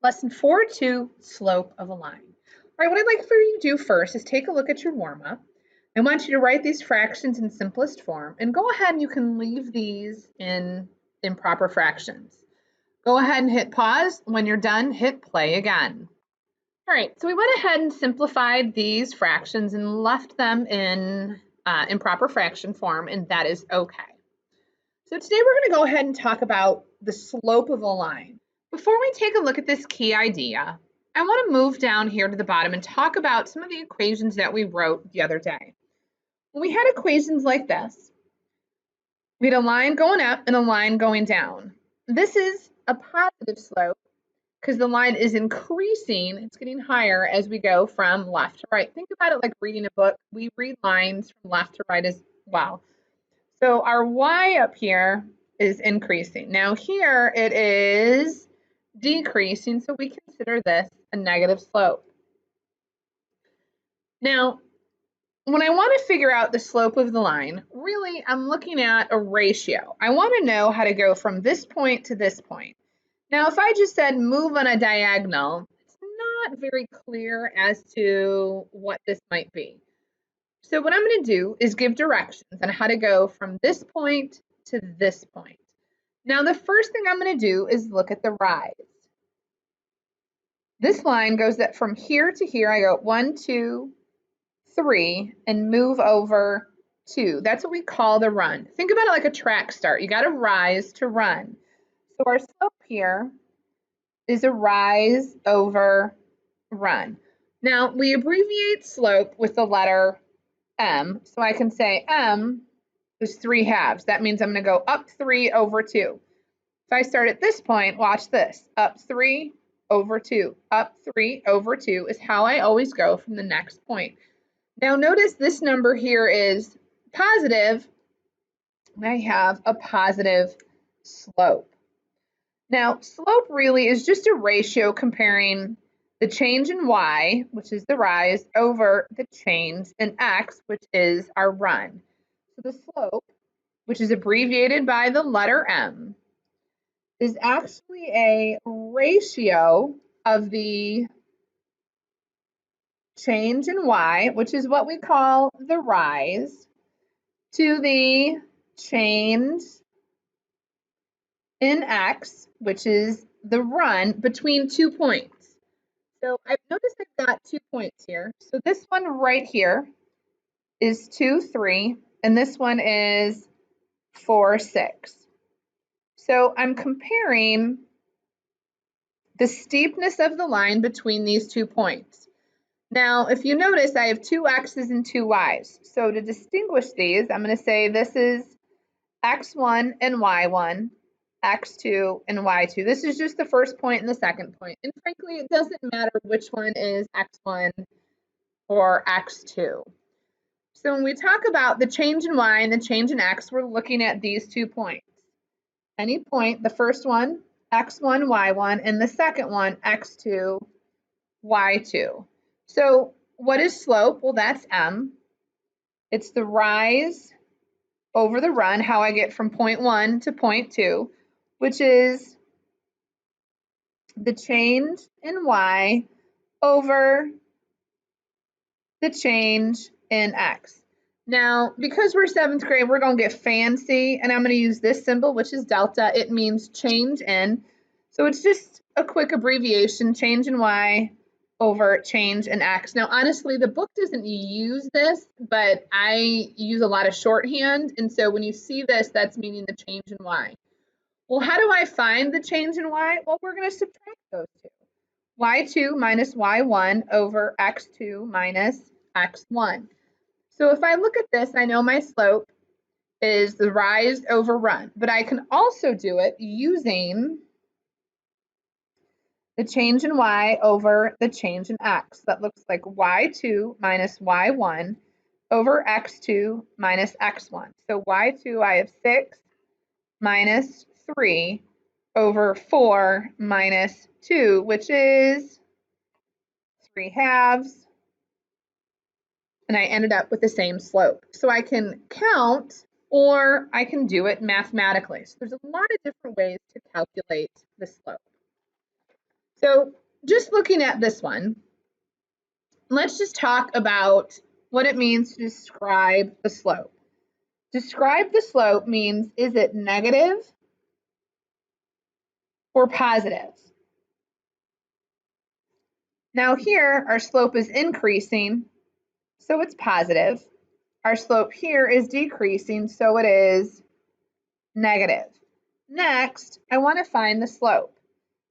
Lesson 4.2, slope of a line. All right, what I'd like for you to do first is take a look at your warm-up. I want you to write these fractions in simplest form, and go ahead and you can leave these in improper fractions. Go ahead and hit pause. When you're done, hit play again. All right, so we went ahead and simplified these fractions and left them in improper fraction form, and that is okay. So today we're going to go ahead and talk about the slope of a line. Before we take a look at this key idea, I want to move down here to the bottom and talk about some of the equations that we wrote the other day. When we had equations like this, we had a line going up and a line going down. This is a positive slope because the line is increasing, it's getting higher as we go from left to right. Think about it like reading a book. We read lines from left to right as well. So our y up here is increasing. Now here it is decreasing, so we consider this a negative slope. Now, when I want to figure out the slope of the line, really I'm looking at a ratio. I want to know how to go from this point to this point. Now, if I just said move on a diagonal, it's not very clear as to what this might be. So what I'm going to do is give directions on how to go from this point to this point. Now, the first thing I'm going to do is look at the rise. This line goes that from here to here, I go 1, 2, 3, and move over 2. That's what we call the run. Think about it like a track start. You got to rise to run. So our slope here is a rise over run. Now, we abbreviate slope with the letter m, so I can say m is 3/2. That means I'm going to go up 3 over 2. If I start at this point, watch this. Up 3 over 2. Up 3 over 2 is how I always go from the next point. Now notice this number here is positive, and I have a positive slope. Now, slope really is just a ratio comparing the change in y, which is the rise, over the change in x, which is our run. So the slope, which is abbreviated by the letter m, is actually a ratio of the change in y, which is what we call the rise, to the change in x, which is the run, between 2 points. So I've noticed I've got 2 points here. So this one right here is 2, 3, and this one is 4, 6. So I'm comparing the steepness of the line between these 2 points. Now, if you notice, I have 2 x's and 2 y's. So to distinguish these, I'm going to say this is x1 and y1, x2 and y2. This is just the first point and the second point. And frankly, it doesn't matter which one is x1 or x2. So when we talk about the change in y and the change in x, we're looking at these 2 points. Any point, the first one, x1, y1, and the second one, x2, y2. So what is slope? Well, that's m. It's the rise over the run, how I get from point 1 to point 2, which is the change in y over the change in x. Now, because we're 7th grade, we're going to get fancy, and I'm going to use this symbol, which is delta. It means change in. So it's just a quick abbreviation, change in y over change in x. Now, honestly, the book doesn't use this, but I use a lot of shorthand, and so when you see this, that's meaning the change in y. Well, how do I find the change in y? Well, we're going to subtract those two. y2 minus y1 over x2 minus x1. So if I look at this, I know my slope is the rise over run, but I can also do it using the change in y over the change in x. That looks like y2 minus y1 over x2 minus x1. So y2, I have 6 minus 3 over 4 minus 2, which is 3/2. And I ended up with the same slope. So I can count or I can do it mathematically. So there's a lot of different ways to calculate the slope. So just looking at this one, let's just talk about what it means to describe the slope. Describe the slope means, is it negative or positive? Now here, our slope is increasing, so it's positive. Our slope here is decreasing, so it is negative. Next, I want to find the slope.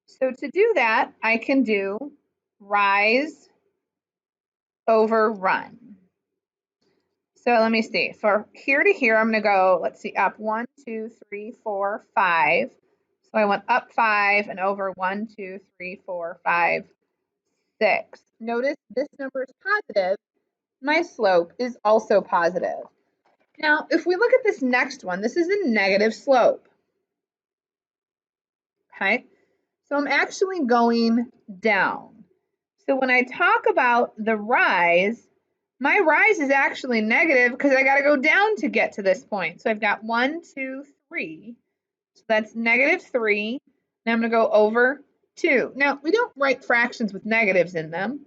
So to do that, I can do rise over run. So let me see. For here to here, I'm going to go, let's see, up 1, 2, 3, 4, 5. So I went up 5 and over 1, 2, 3, 4, 5, 6. Notice this number is positive. My slope is also positive. Now, if we look at this next one, this is a negative slope. Okay, so I'm actually going down. So when I talk about the rise, my rise is actually negative because I got to go down to get to this point. So I've got 1, 2, 3. So that's -3. Now I'm going to go over 2. Now, we don't write fractions with negatives in them.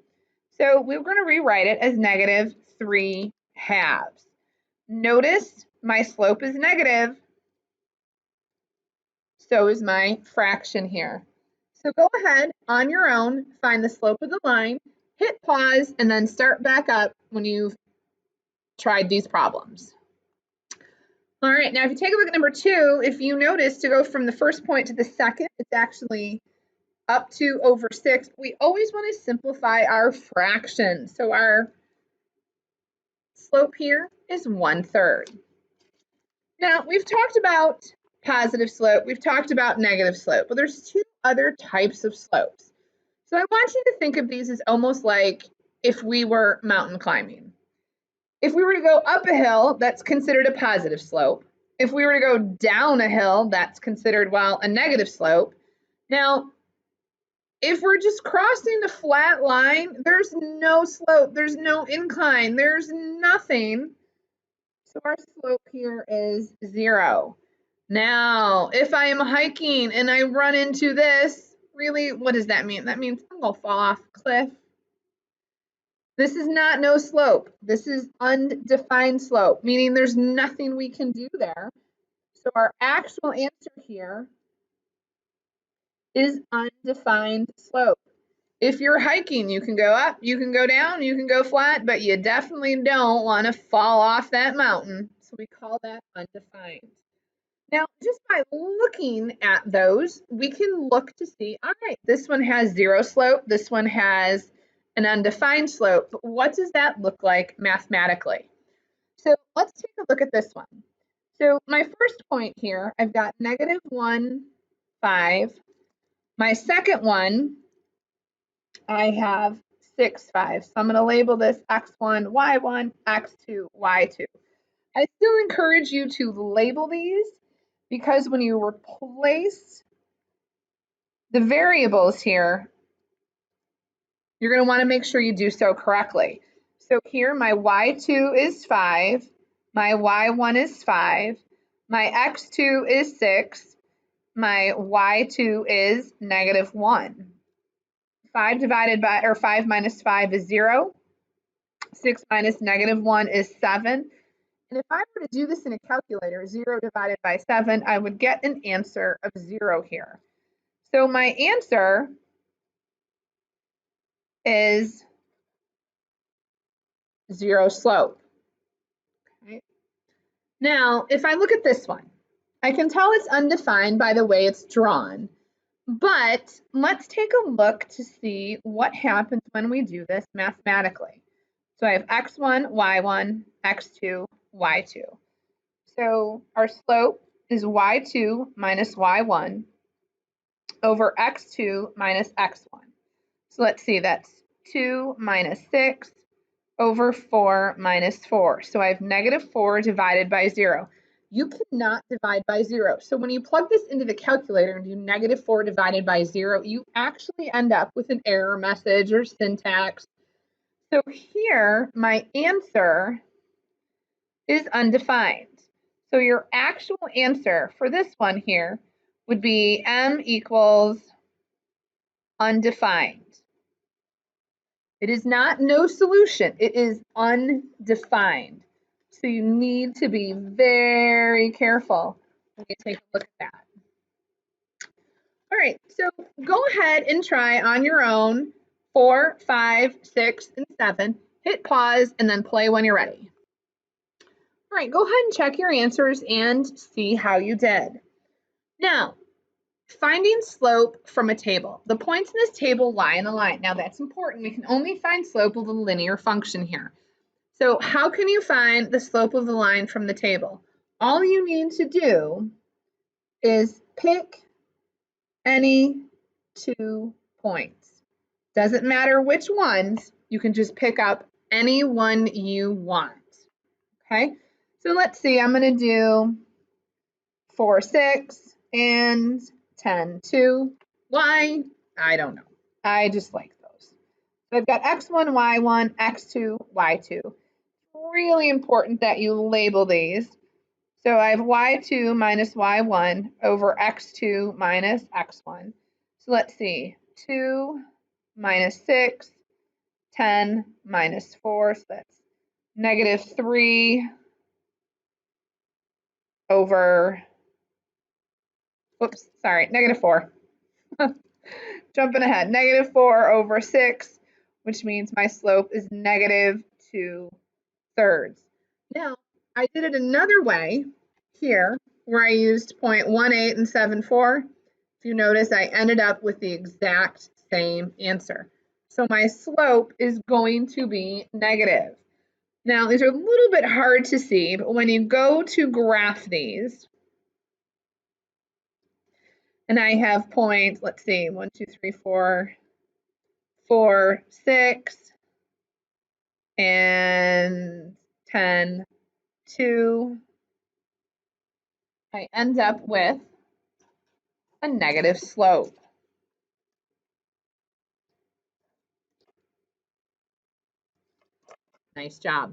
So we're going to rewrite it as -3 halves. Notice my slope is negative. So is my fraction here. So go ahead on your own, find the slope of the line, hit pause, and then start back up when you've tried these problems. All right, now if you take a look at number 2, if you notice to go from the first point to the second, it's actually up to over 6. We always want to simplify our fraction. So our slope here is 1/3. Now, we've talked about positive slope, we've talked about negative slope, but there's 2 other types of slopes. So I want you to think of these as almost like if we were mountain climbing. If we were to go up a hill, that's considered a positive slope. If we were to go down a hill, that's considered, well, a negative slope. Now, if we're just crossing a flat line, there's no slope, there's no incline, there's nothing. So our slope here is 0. Now, if I am hiking and I run into this, really, what does that mean? That means I'm going to fall off a cliff. This is not no slope. This is undefined slope, meaning there's nothing we can do there. So our actual answer here is undefined slope. If you're hiking, you can go up, you can go down, you can go flat, but you definitely don't want to fall off that mountain. So we call that undefined. Now, just by looking at those, we can look to see, all right, this one has 0 slope, this one has an undefined slope, but what does that look like mathematically? So let's take a look at this one. So my first point here, I've got -1, 5. My second one, I have 6, 5. So I'm going to label this x1, y1, x2, y2. I still encourage you to label these because when you replace the variables here, you're going to want to make sure you do so correctly. So here my y2 is 5, my y1 is 5, my x2 is 6, my y2 is -1. 5 divided by, or 5 minus 5 is 0. 6 minus -1 is 7. And if I were to do this in a calculator, 0 divided by 7, I would get an answer of 0 here. So my answer is 0 slope. Okay. Now, if I look at this one, I can tell it's undefined by the way it's drawn. But let's take a look to see what happens when we do this mathematically. So I have x1, y1, x2, y2. So our slope is y2 minus y1 over x2 minus x1. So let's see, that's 2 minus 6 over 4 minus 4. So I have -4 divided by 0. You cannot divide by 0. So when you plug this into the calculator and do -4 divided by 0, you actually end up with an error message or syntax. So here, my answer is undefined. So your actual answer for this one here would be m equals undefined. It is not no solution. It is undefined. So you need to be very careful when you take a look at that. All right, so go ahead and try on your own 4, 5, 6, and 7. Hit pause and then play when you're ready. All right, go ahead and check your answers and see how you did. Now, finding slope from a table. The points in this table lie in a line. Now that's important. We can only find slope of a linear function here. So how can you find the slope of the line from the table? All you need to do is pick any 2 points. Doesn't matter which ones, you can just pick up any one you want. Okay, so let's see, I'm going to do 4, 6 and 10, 2. Why? I don't know. I just like those. So I've got x1, y1, x2, y2. Really important that you label these. So I have y2 minus y1 over x2 minus x1. So let's see, 2 minus 6, 10 minus 4, so that's negative 3 over, whoops, sorry, negative 4. Jumping ahead, negative 4 over 6, which means my slope is negative 2/3. Now, I did it another way here, where I used 0.18 and 74. If you notice, I ended up with the exact same answer. So my slope is going to be negative. Now, these are a little bit hard to see, but when you go to graph these, and I have points, let's see, 1, 2, 3, 4, 4, 6, and 10, 2, I end up with a negative slope. Nice job.